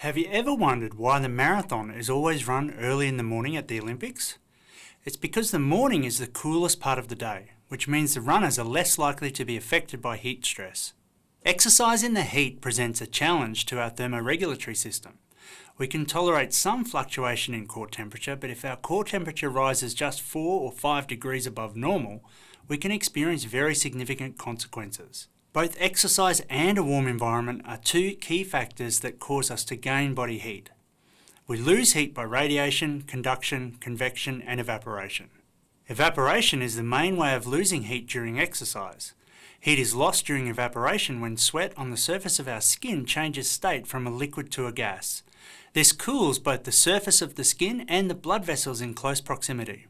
Have you ever wondered why the marathon is always run early in the morning at the Olympics? It's because the morning is the coolest part of the day, which means the runners are less likely to be affected by heat stress. Exercise in the heat presents a challenge to our thermoregulatory system. We can tolerate some fluctuation in core temperature, but if our core temperature rises just 4 or 5 degrees above normal, we can experience very significant consequences. Both exercise and a warm environment are two key factors that cause us to gain body heat. We lose heat by radiation, conduction, convection, and evaporation. Evaporation is the main way of losing heat during exercise. Heat is lost during evaporation when sweat on the surface of our skin changes state from a liquid to a gas. This cools both the surface of the skin and the blood vessels in close proximity.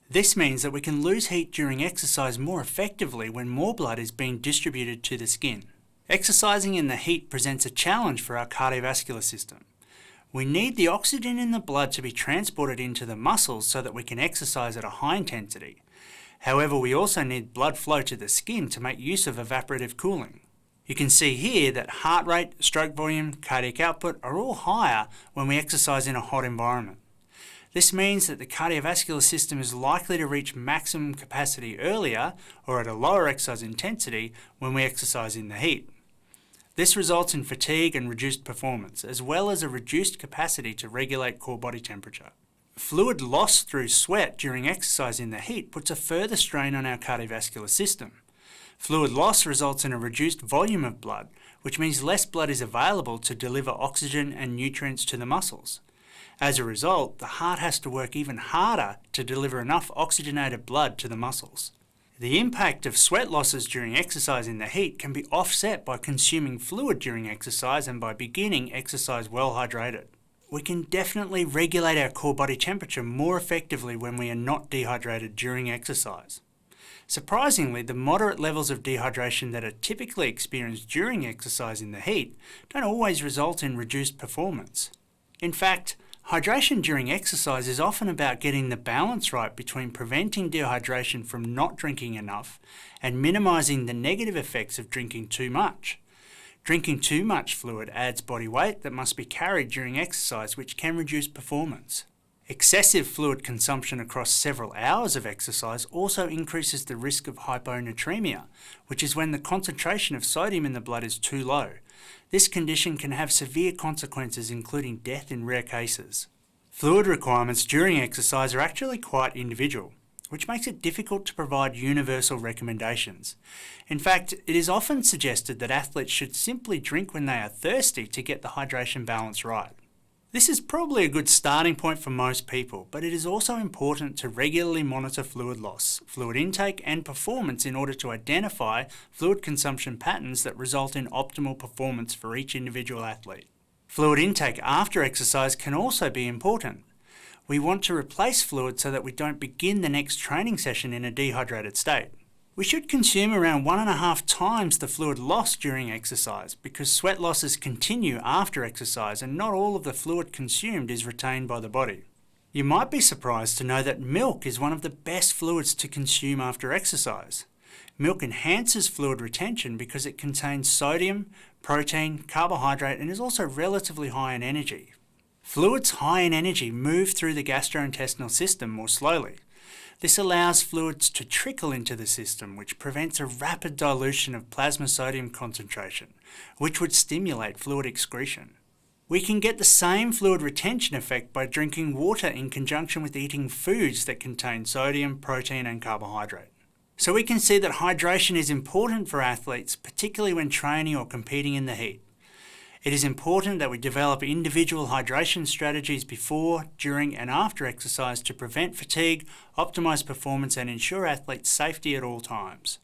This means that we can lose heat during exercise more effectively when more blood is being distributed to the skin. Exercising in the heat presents a challenge for our cardiovascular system. We need the oxygen in the blood to be transported into the muscles so that we can exercise at a high intensity. However, we also need blood flow to the skin to make use of evaporative cooling. You can see here that heart rate, stroke volume, cardiac output are all higher when we exercise in a hot environment. This means that the cardiovascular system is likely to reach maximum capacity earlier or at a lower exercise intensity when we exercise in the heat. This results in fatigue and reduced performance, as well as a reduced capacity to regulate core body temperature. Fluid loss through sweat during exercise in the heat puts a further strain on our cardiovascular system. Fluid loss results in a reduced volume of blood, which means less blood is available to deliver oxygen and nutrients to the muscles. As a result, the heart has to work even harder to deliver enough oxygenated blood to the muscles. The impact of sweat losses during exercise in the heat can be offset by consuming fluid during exercise and by beginning exercise well hydrated. We can definitely regulate our core body temperature more effectively when we are not dehydrated during exercise. Surprisingly, the moderate levels of dehydration that are typically experienced during exercise in the heat don't always result in reduced performance. In fact, hydration during exercise is often about getting the balance right between preventing dehydration from not drinking enough and minimising the negative effects of drinking too much. Drinking too much fluid adds body weight that must be carried during exercise, which can reduce performance. Excessive fluid consumption across several hours of exercise also increases the risk of hyponatremia, which is when the concentration of sodium in the blood is too low. This condition can have severe consequences, including death in rare cases. Fluid requirements during exercise are actually quite individual, which makes it difficult to provide universal recommendations. In fact, it is often suggested that athletes should simply drink when they are thirsty to get the hydration balance right. This is probably a good starting point for most people, but it is also important to regularly monitor fluid loss, fluid intake and performance in order to identify fluid consumption patterns that result in optimal performance for each individual athlete. Fluid intake after exercise can also be important. We want to replace fluid so that we don't begin the next training session in a dehydrated state. We should consume around 1.5 times the fluid lost during exercise because sweat losses continue after exercise and not all of the fluid consumed is retained by the body. You might be surprised to know that milk is one of the best fluids to consume after exercise. Milk enhances fluid retention because it contains sodium, protein, carbohydrate, and is also relatively high in energy. Fluids high in energy move through the gastrointestinal system more slowly. This allows fluids to trickle into the system, which prevents a rapid dilution of plasma sodium concentration, which would stimulate fluid excretion. We can get the same fluid retention effect by drinking water in conjunction with eating foods that contain sodium, protein, and carbohydrate. So we can see that hydration is important for athletes, particularly when training or competing in the heat. It is important that we develop individual hydration strategies before, during and after exercise to prevent fatigue, optimise performance and ensure athletes' safety at all times.